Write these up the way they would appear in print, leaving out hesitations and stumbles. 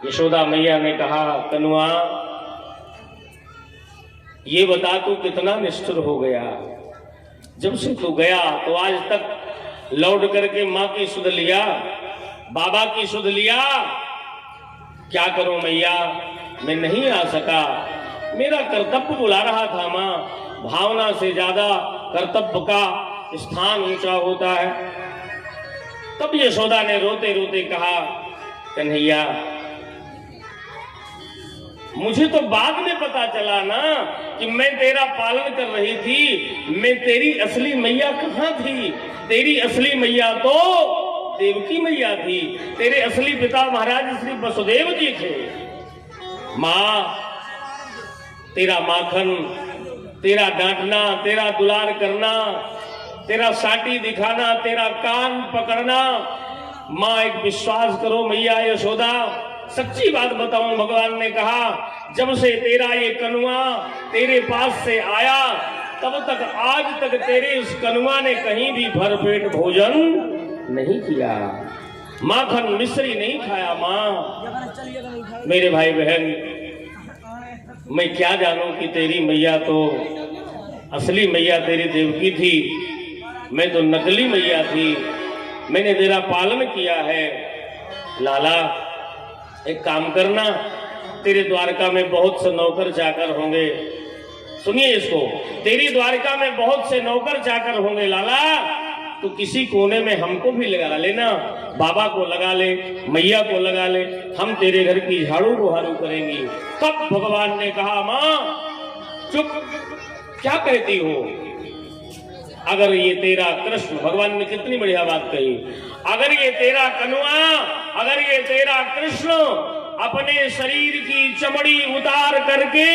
यशोदा मैया ने कहा, कनुआ ये बता तू कितना निष्ठुर हो गया। जब से तू गया तो आज तक लौट करके माँ की सुध लिया, बाबा की सुध लिया। क्या करूं मैया, मैं नहीं आ सका, मेरा कर्तव्य बुला रहा था माँ। भावना से ज्यादा कर्तव्य का स्थान ऊंचा होता है। तब यशोदा ने रोते रोते कहा, कन्हैया मुझे तो बाद में पता चला ना कि मैं तेरा पालन कर रही थी, मैं तेरी असली मैया कहाँ थी। तेरी असली मैया तो देवकी मैया थी, तेरे असली पिता महाराज श्री वसुदेव जी थे। माँ तेरा माखन, तेरा डांटना, तेरा दुलार करना, तेरा साटी दिखाना, तेरा कान पकड़ना। माँ एक विश्वास करो मैया यशोदा, सच्ची बात बताऊं, भगवान ने कहा जब से तेरा ये कनुआ तेरे पास से आया तब तक आज तक तेरे उस कनुआ ने कहीं भी भरपेट भोजन नहीं किया, माखन मिश्री नहीं खाया। माँ मेरे भाई बहन, मैं क्या जानूं कि तेरी मैया तो असली मैया तेरी देवकी थी, मैं तो नकली मैया थी। मैंने तेरा पालन किया है। लाला एक काम करना, तेरे द्वारका में बहुत से नौकर चाकर होंगे। सुनिए इसको, तेरी द्वारका में बहुत से नौकर चाकर होंगे लाला, तो किसी कोने में हमको भी लगा लेना, बाबा को लगा ले, मैया को लगा ले, हम तेरे घर की झाड़ू बुहारू करेंगी। तब भगवान ने कहा, माँ चुप, क्या कहती हो। अगर ये तेरा कृष्ण, भगवान ने कितनी बढ़िया बात कही, अगर ये तेरा कनुआ, अगर ये तेरा कृष्ण अपने शरीर की चमड़ी उतार करके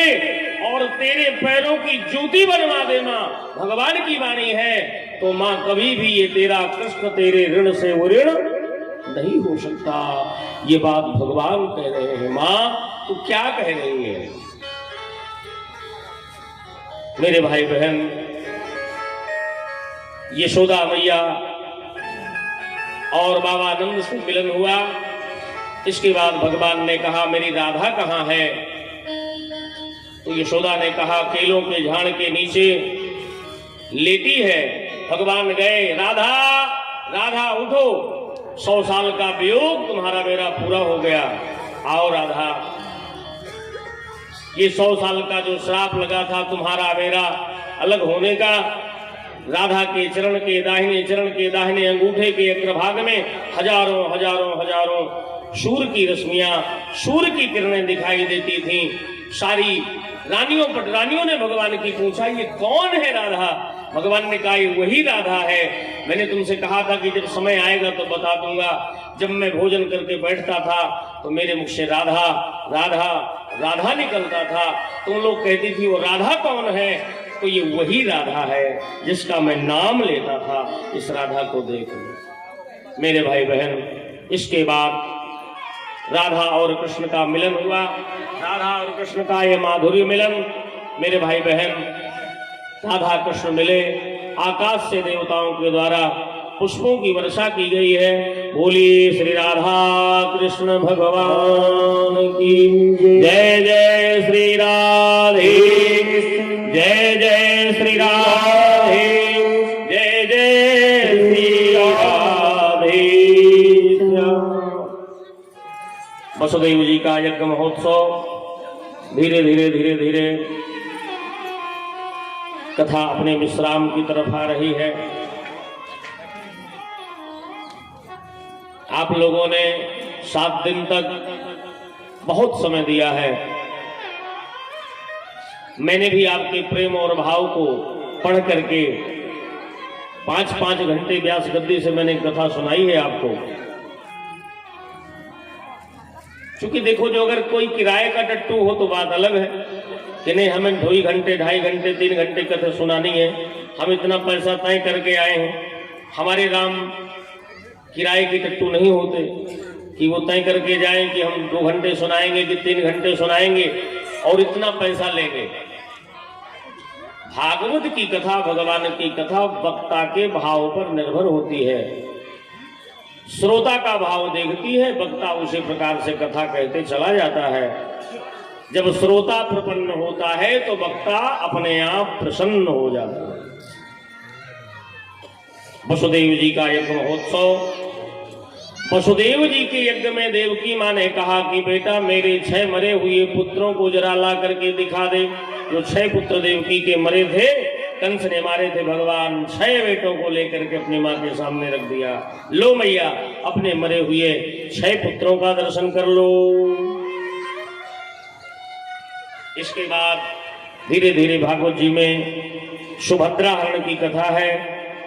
और तेरे पैरों की जूती बनवा दे, मां भगवान की वाणी है, तो मां कभी भी ये तेरा कृष्ण तेरे ऋण से वो ऋण नहीं हो सकता। ये बात भगवान कह रहे हैं। मां तू क्या कह रही है। मेरे भाई बहन, यशोदा मैया और बाबा नंद से मिलन हुआ। इसके बाद भगवान ने कहा, मेरी राधा कहाँ है। तो यशोदा ने कहा, केलों के झाड़ के नीचे लेटी है। भगवान गए, राधा राधा उठो, 100 साल का वियोग तुम्हारा मेरा पूरा हो गया, आओ राधा। ये 100 साल का जो श्राप लगा था तुम्हारा मेरा अलग होने का, राधा के चरण के दाहिने, चरण के दाहिने अंगूठे के अग्रभाग में हजारों हजारों हजारों सूर्य की रश्मियां, सूर्य की किरणें दिखाई देती थीं। सारी रानियों पटरानियों ने भगवान की पूछा, ये कौन है राधा। भगवान ने कहा, ये वही राधा है। मैंने तुमसे कहा था कि जब समय आएगा तो बता दूंगा। जब मैं भोजन करके बैठता था तो मेरे मुख से राधा राधा राधा निकलता था। तुम लोग कहती थी वो राधा कौन है, तो ये वही राधा है जिसका मैं नाम लेता था। इस राधा को देखो मेरे भाई बहन। इसके बाद राधा और कृष्ण का मिलन हुआ। राधा और कृष्ण का ये माधुर्य मिलन, मेरे भाई बहन, राधा कृष्ण मिले। आकाश से देवताओं के द्वारा पुष्पों की वर्षा की गई है। बोलिए श्री राधा कृष्ण भगवान की जय। जय श्री राधे, जय जय श्री राधे, जय जय श्री राधे। वसुदेव जी का यज्ञ महोत्सव धीरे धीरे धीरे धीरे कथा अपने विश्राम की तरफ आ रही है। आप लोगों ने 7 दिन तक बहुत समय दिया है। मैंने भी आपके प्रेम और भाव को पढ़ करके 5-5 घंटे व्यास गद्दी से मैंने कथा सुनाई है आपको। क्योंकि देखो, जो अगर कोई किराए का टट्टू हो तो बात अलग है कि नहीं, हमें 2 घंटे 2.5 घंटे 3 घंटे कथा सुनानी है, हम इतना पैसा तय करके आए हैं। हमारे राम किराए के टट्टू नहीं होते कि वो तय करके जाएं कि हम 2 घंटे सुनाएंगे कि 3 घंटे सुनाएंगे और इतना पैसा लेंगे। भागवत की कथा, भगवान की कथा वक्ता के भाव पर निर्भर होती है। श्रोता का भाव देखती है, वक्ता उसी प्रकार से कथा कहते चला जाता है। जब श्रोता प्रपन्न होता है तो वक्ता अपने आप प्रसन्न हो जाता है। वसुदेव जी का यज्ञ महोत्सव। वसुदेव जी के यज्ञ में देवकी मां ने कहा कि बेटा मेरे 6 मरे हुए पुत्रों को जरा ला करके दिखा दे। जो 6 पुत्र देवकी के मरे थे, कंस ने मारे थे, भगवान 6 बेटों को लेकर के अपनी मां के सामने रख दिया। लो मैया, अपने मरे हुए 6 पुत्रों का दर्शन कर लो। इसके बाद धीरे धीरे भागवत जी में सुभद्रा हरण की कथा है।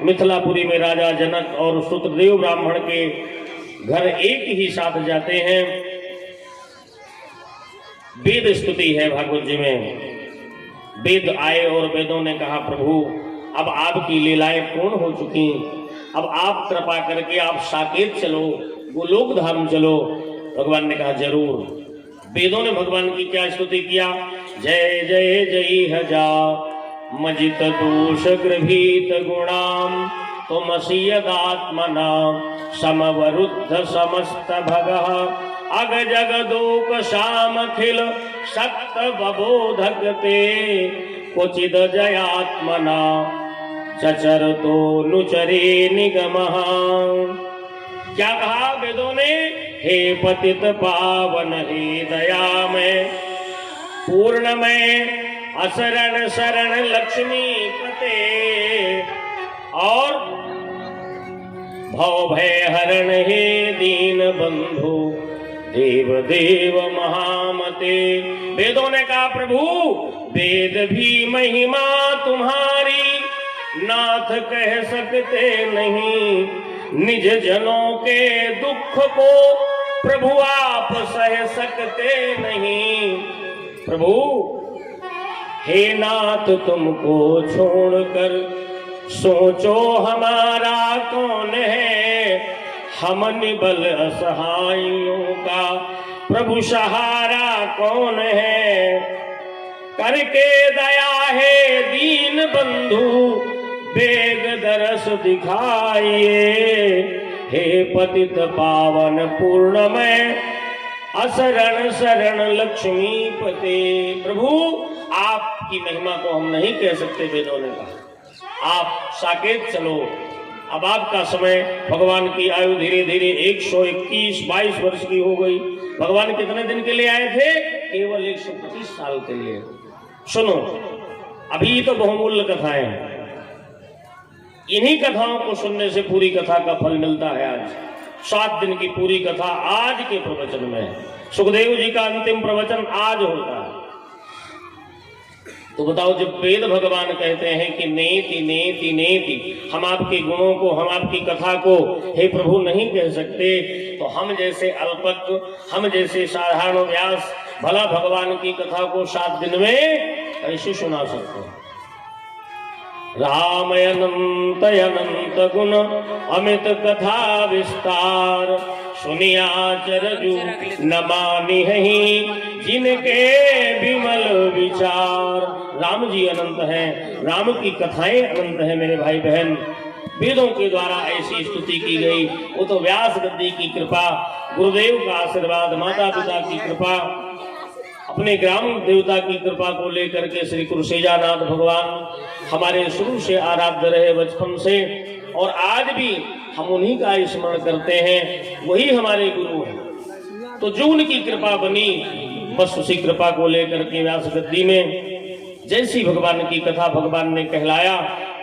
मिथिलापुरी में राजा जनक और सूत्रदेव ब्राह्मण के घर एक ही साथ जाते हैं। वेद स्तुति है भागवत जी में। वेद आए और वेदों ने कहा प्रभु अब आपकी लीलाएं पूर्ण हो चुकी, अब आप कृपा करके आप साकेत चलो, गोलोक धाम चलो। भगवान ने कहा जरूर। वेदों ने भगवान की क्या स्तुति किया। जय जय जय हजा मजित दोष गृभीत गुणाम तुमसि यदात्मना समवरुद्ध समस्त भगः अग जगदोक शामखिल सक्त बबोधक ते क्वचिद जयात्मना चचर तो नुचरे निगमः। क्या कहा वेदों ने। हे पतित पावन हे दया में पूर्ण में असरण शरण लक्ष्मी पते और भव भय हरण हे दीन बंधु देव देव महामते। वेदों ने कहा प्रभु वेद भी महिमा तुम्हारी नाथ कह सकते नहीं, निज जनों के दुख को प्रभु आप सह सकते नहीं। प्रभु हे नाथ तुमको छोड़कर सोचो हमारा कौन है, हम निबल असहायों का प्रभु सहारा कौन है। करके दया है दीन बंधु बेग दरस दिखाइए, हे पतित पावन पूर्ण में असरण शरण लक्ष्मी पते। प्रभु आपकी महिमा को हम नहीं कह सकते। वेदों ने कहा आप साकेत चलो। अब आपका समय, भगवान की आयु धीरे धीरे 121-22 वर्ष की हो गई। भगवान कितने दिन के लिए आए थे। केवल 125 साल के लिए। सुनो अभी तो बहुमूल्य कथाएं हैं। इन्हीं कथाओं को सुनने से पूरी कथा का फल मिलता है। आज 7 दिन की पूरी कथा आज के प्रवचन में है। सुखदेव जी का अंतिम प्रवचन आज होता है। तो बताओ जब वेद भगवान कहते हैं कि नेति नेति नेति, हम आपके गुणों को, हम आपकी कथा को हे प्रभु नहीं कह सकते, तो हम जैसे अल्पज्ञ, हम जैसे साधारण व्यास भला भगवान की कथा को 7 दिन में कैसे सुना सकते हैं। राम अनंत अनंत गुण अमित कथा विस्तार, सुनिया चरजु न मानिहि जिनके विमल विचार। राम जी अनंत हैं, राम की कथाएं अनंत हैं मेरे भाई बहन। वेदों के द्वारा ऐसी स्तुति की गई। वो तो व्यास गद्दी की कृपा, गुरुदेव का आशीर्वाद, माता पिता की कृपा, अपने ग्राम देवता की कृपा को लेकर के श्री कुरसेजानाथ भगवान हमारे शुरू से आराध्य रहे बचपन से, और आज भी हम उन्हीं का स्मरण करते हैं। वही हमारे गुरु हैं। तो जो उनकी कृपा बनी, बस उसी कृपा को लेकर के व्यास गद्दी में जैसी भगवान की कथा भगवान ने कहलाया,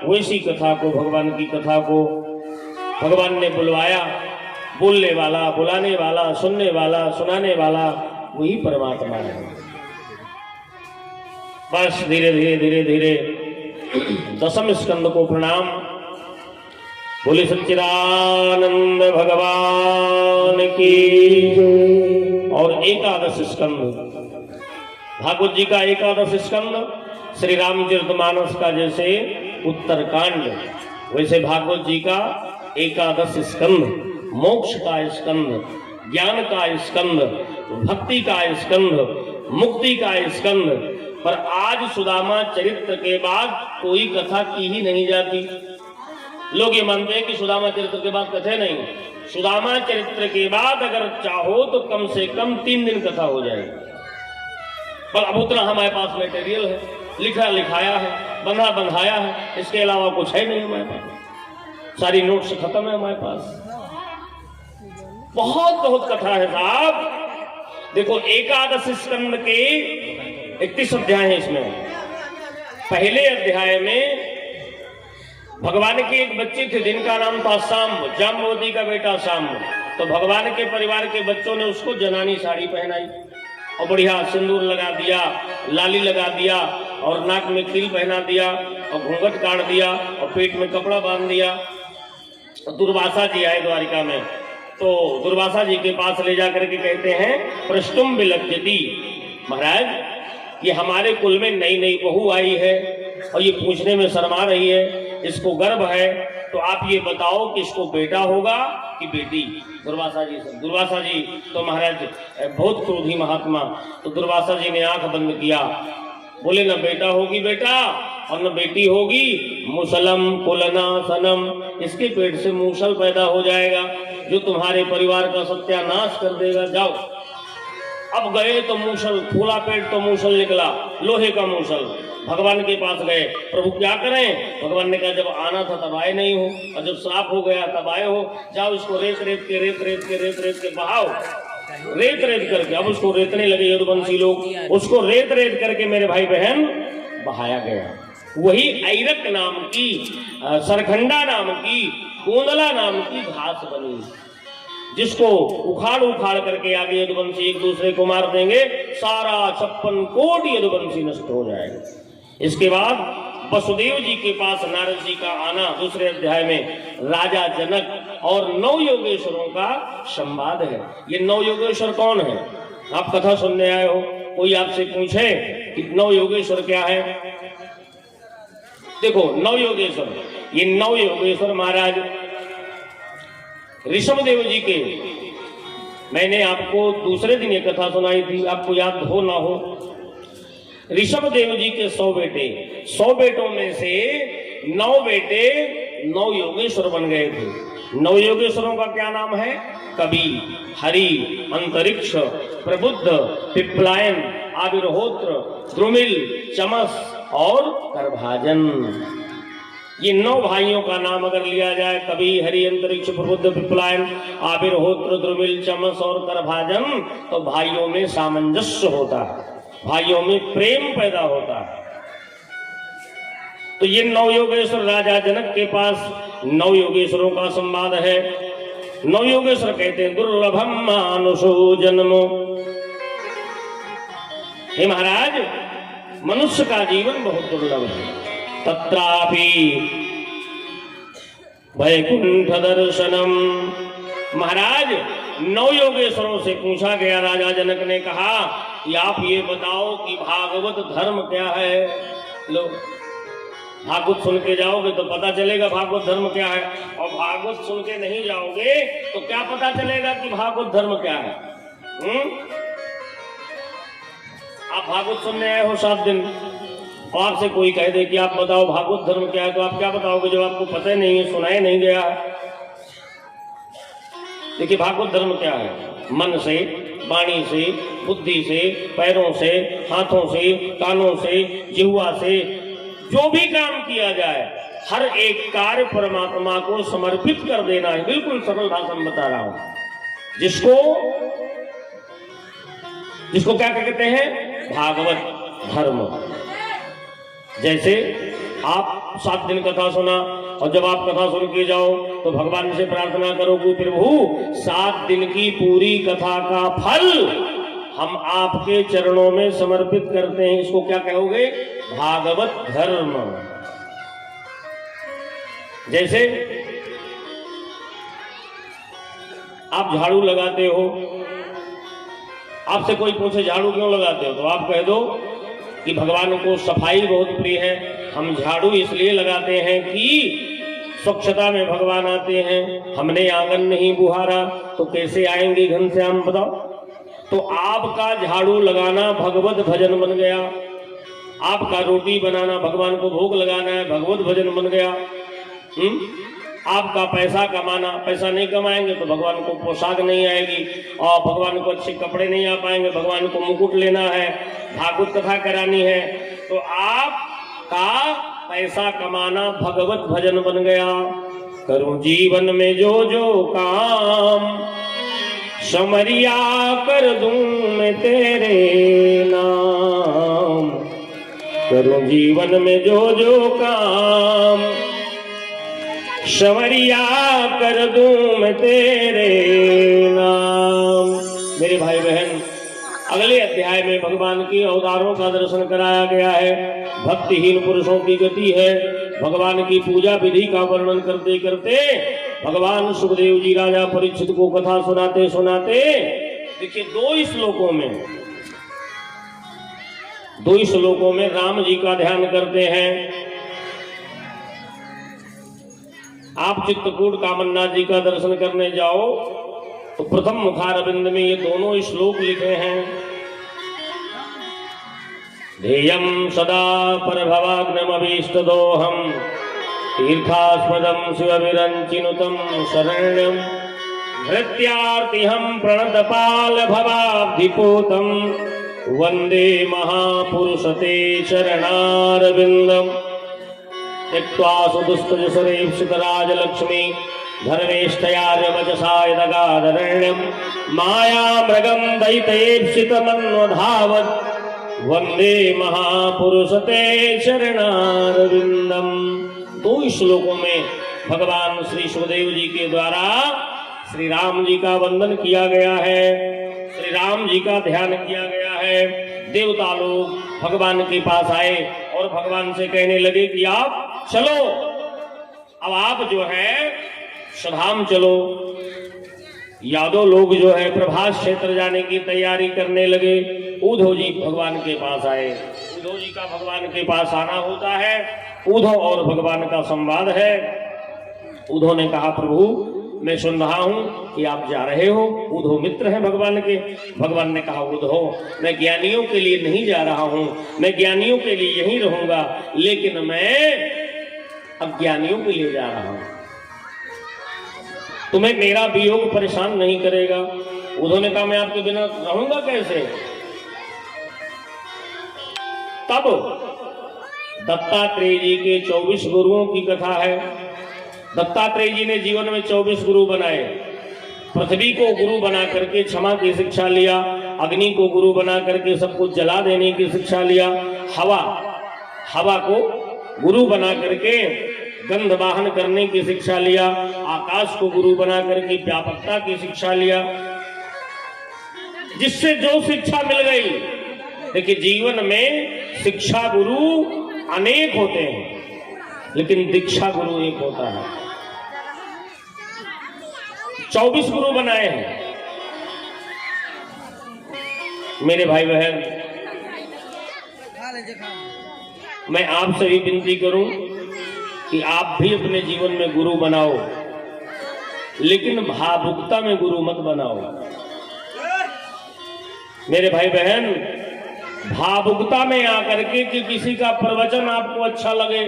वैसी कथा को, भगवान की कथा को भगवान ने बुलवाया। बोलने वाला, बुलाने वाला, सुनने वाला, सुनाने वाला वही परमात्मा है। बस धीरे धीरे धीरे धीरे 10वें स्कंद को प्रणाम। बोले सच्चिदानंद भगवान की। और 11 स्कंद भागवत जी का 11 स्कंद श्री रामचरितमानस का जैसे उत्तरकांड, वैसे भागवत जी का 11 स्कंद मोक्ष का स्कंद, ज्ञान का स्कंद, भक्ति का स्कंद, मुक्ति का स्कंद। पर आज सुदामा चरित्र के बाद कोई कथा की ही नहीं जाती। लोग ये मानते हैं कि सुदामा चरित्र के बाद कथे नहीं। सुदामा चरित्र के बाद अगर चाहो तो कम से कम 3 दिन कथा हो जाएगी, पर अब उतना हमारे पास मटेरियल है, लिखा लिखाया है, बंधा बंधाया है, इसके अलावा कुछ है नहीं हमारे पास। सारी नोट्स खत्म है हमारे पास। बहुत बहुत कथा है साहब। देखो, एकादश स्कंद के 31 अध्याय है इसमें। पहले अध्याय में भगवान के एक बच्चे थे जिनका नाम था शाम्ब, जाम्बवती का बेटा शाम्ब। तो भगवान के परिवार के बच्चों ने उसको जनानी साड़ी पहनाई और बढ़िया सिंदूर लगा दिया, लाली लगा दिया और नाक में कील पहना दिया और घूंघट काट दिया और पेट में कपड़ा बांध दिया। दुर्वासा जी आए द्वारिका में, तो दुर्वासा जी के पास ले जाकर के कहते हैं, प्रष्टुम विलज्जति, महाराज ये हमारे कुल में नई नई बहू आई है और ये पूछने में शर्मा रही है, इसको गर्भ है, तो आप ये बताओ कि इसको बेटा होगा कि बेटी। दुर्वासा जी तो महाराज बहुत क्रोधी महात्मा। तो दुर्वासा जी ने आंख बंद किया, बोले न बेटा होगी बेटा और न बेटी होगी, मुसलम कुलनाशनम, इसके पेट से मूसल पैदा हो जाएगा जो तुम्हारे परिवार का सत्यानाश कर देगा। जाओ। अब गए तो मूसल, फूला पेट तो मूसल निकला, लोहे का मूसल। भगवान के पास गए, प्रभु क्या करें? भगवान ने कहा, जब आना था तब आए नहीं हो और जब साफ हो गया तब आए हो। जाओ इसको रेत रेत के बहाओ, रेत करके। अब उसको रेतने लगे यदुवंशी लोग, उसको रेत करके मेरे भाई बहन बहाया गया। वही ऐरक नाम की, सरखंडा नाम की, गोंदला नाम की घास बनी, जिसको उखाड़ करके आगे यदुवंशी एक दूसरे को मार देंगे, सारा 56 कोटि यदुवंशी नष्ट हो जाएगा। इसके बाद वसुदेव जी के पास नारद जी का आना, दूसरे अध्याय में राजा जनक और 9 योगेश्वरों का संवाद है। ये 9 योगेश्वर कौन है? आप कथा सुनने आए हो, कोई आपसे पूछे कि 9 योगेश्वर क्या है? देखो 9 योगेश्वर, ये 9 योगेश्वर महाराज ऋषभदेव जी के, मैंने आपको दूसरे दिन ये कथा सुनाई थी, आपको याद हो ना हो। ऋषभदेव जी के 100 बेटे, 100 बेटों में से 9 बेटे 9 योगेश्वर बन गए थे। 9 योगेश्वरों का क्या नाम है? कवि, हरि, अंतरिक्ष, प्रबुद्ध, पिप्पलायन, आविर्होत्र, द्रुमिल, चमस और करभाजन। ये 9 भाइयों का नाम अगर लिया जाए, कवि, हरि, अंतरिक्ष, प्रबुद्ध, पिप्पलायन, आविर्होत्र, द्रुमिल, चमस और करभाजन, तो भाइयों में सामंजस्य होता है, भाइयों में प्रेम पैदा होता है। तो ये 9 योगेश्वर, राजा जनक के पास 9 योगेश्वरों का संवाद है। 9 योगेश्वर कहते हैं, दुर्लभम मानुषो जन्मो। हे महाराज, मनुष्य का जीवन बहुत दुर्लभ है। तत्रापि वैकुंठ दर्शनम। महाराज 9 योगेश्वरों से पूछा गया, राजा जनक ने कहा कि आप ये बताओ कि भागवत धर्म क्या है। लो, भागवत सुन के जाओगे तो पता चलेगा भागवत धर्म क्या है, और भागवत सुन के नहीं जाओगे तो क्या पता चलेगा कि भागवत धर्म क्या है। आप भागवत सुनने आए हो 7 दिन और आपसे कोई कह दे कि आप बताओ भागवत धर्म क्या है, तो आप क्या बताओगे जब आपको पता नहीं है, सुनाया नहीं गया है। देखिए भागवत धर्म क्या है? मन से, वाणी से, बुद्धि से, पैरों से, हाथों से, कानों से, जिह्वा से जो भी काम किया जाए, हर एक कार्य परमात्मा को समर्पित कर देना है। बिल्कुल सरल भाषा में बता रहा हूं। जिसको क्या कहते हैं? भागवत धर्म। जैसे आप 7 दिन कथा सुना और जब आप कथा सुन के जाओ तो भगवान से प्रार्थना करो कि प्रभु 7 दिन की पूरी कथा का फल हम आपके चरणों में समर्पित करते हैं। इसको क्या कहोगे? भागवत धर्म। जैसे आप झाड़ू लगाते हो, आपसे कोई पूछे झाड़ू क्यों लगाते हो, तो आप कह दो कि भगवान को सफाई बहुत प्रिय है, हम झाड़ू इसलिए लगाते हैं कि स्वच्छता में भगवान आते हैं। हमने आंगन नहीं बुहारा तो कैसे आएंगे घनश्याम, बताओ। तो आपका झाड़ू लगाना भगवत भजन बन गया, आपका रोटी बनाना भगवान को भोग लगाना है, भगवत भजन बन गया। आपका पैसा कमाना, पैसा नहीं कमाएंगे तो भगवान को पोशाक नहीं आएगी, और भगवान को अच्छे कपड़े नहीं आ पाएंगे, भगवान को मुकुट लेना है, भागवत कथा करानी है, तो आपका पैसा कमाना भगवत भजन बन गया। करूं जीवन में जो जो काम, समरिया कर दूं मैं तेरे नाम। करूं जीवन में जो जो काम, समरिया कर दूं मैं तेरे नाम। मेरे भाई बहन, अगले अध्याय में भगवान की अवतारों का दर्शन कराया गया है। भक्तिहीन पुरुषों की गति है। भगवान की पूजा विधि का वर्णन करते करते भगवान सुखदेव जी राजा परीक्षित को कथा सुनाते सुनाते, देखिए दो श्लोकों में राम जी का ध्यान करते हैं। आप चित्रकूट कामन्नाथ जी का दर्शन करने जाओ तो प्रथम मुखारविंद में ये दोनों श्लोक लिखे हैं। ध्येयं सदा परभवाग्नमभीष्टदोहं, तीर्थास्पदं शिवविरञ्चिनुतं शरण्यं, भृत्यार्तिहं प्रणतपाल भवाब्धिपूतं, वन्दे महापुरुषते चरणारविन्दम्। त्यक्त्वा सुदुष्टजसुरेप्सितराजलक्ष्मी, धर्मेष्ठयार्य वचसा यदगादरण्यं, मायामृगं दैत्येप्सितमन्वधावत्, वंदे महापुरुषते चरणारविंदम। दो श्लोकों में भगवान श्री सुखदेव जी के द्वारा श्री राम जी का वंदन किया गया है, श्री राम जी का ध्यान किया गया है। देवता लोग भगवान के पास आए और भगवान से कहने लगे कि आप चलो, अब आप जो है सभाम चलो। यादव लोग जो है प्रभास क्षेत्र जाने की तैयारी करने लगे। उद्धव जी भगवान के पास आए। उद्धव जी का भगवान के पास आना होता है, उद्धव और भगवान का संवाद है। उद्धव ने कहा प्रभु मैं सुन रहा हूं कि आप जा रहे हो। उद्धव मित्र हैं भगवान के। भगवान ने कहा उद्धव मैं ज्ञानियों के लिए नहीं जा रहा हूं, मैं ज्ञानियों के लिए यहीं रहूंगा, लेकिन मैं अज्ञानियों के लिए जा रहा हूं। तुम्हें मेरा वियोग परेशान नहीं करेगा। उद्धव ने कहा मैं आपके बिना रहूंगा कैसे। तब दत्तात्रेय जी के 24 गुरुओं की कथा है। दत्तात्रेय जी ने जीवन में 24 गुरु बनाए। पृथ्वी को गुरु बना करके क्षमा की शिक्षा लिया, अग्नि को गुरु बना करके सब कुछ जला देने की शिक्षा लिया, हवा को गुरु बना करके गंध वाहन करने की शिक्षा लिया, आकाश को गुरु बना करके व्यापकता की शिक्षा लिया। जिससे जो शिक्षा मिल गई। देखिए जीवन में शिक्षा गुरु अनेक होते हैं, लेकिन दीक्षा गुरु एक होता है। 24 गुरु बनाए हैं। मेरे भाई बहन, मैं आपसे भी विनती करूं कि आप भी अपने जीवन में गुरु बनाओ, लेकिन भावुकता में गुरु मत बनाओ। मेरे भाई बहन, भावुकता में आकर के कि किसी का प्रवचन आपको अच्छा लगे,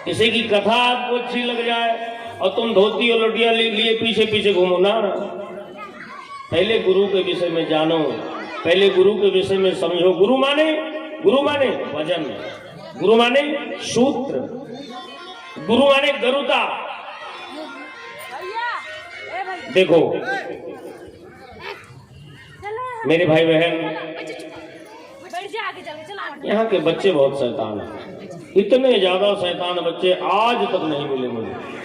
किसी की कथा आपको अच्छी लग जाए और तुम धोती और लुटिया लिए पीछे पीछे घूमो ना। पहले गुरु के विषय में जानो, पहले गुरु के विषय में समझो। गुरु माने वजन, गुरु माने सूत्र, गुरु माने गरुता। देखो मेरे भाई बहन, यहाँ के बच्चे बहुत शैतान हैं। इतने ज्यादा शैतान बच्चे आज तक नहीं मिले मुझे।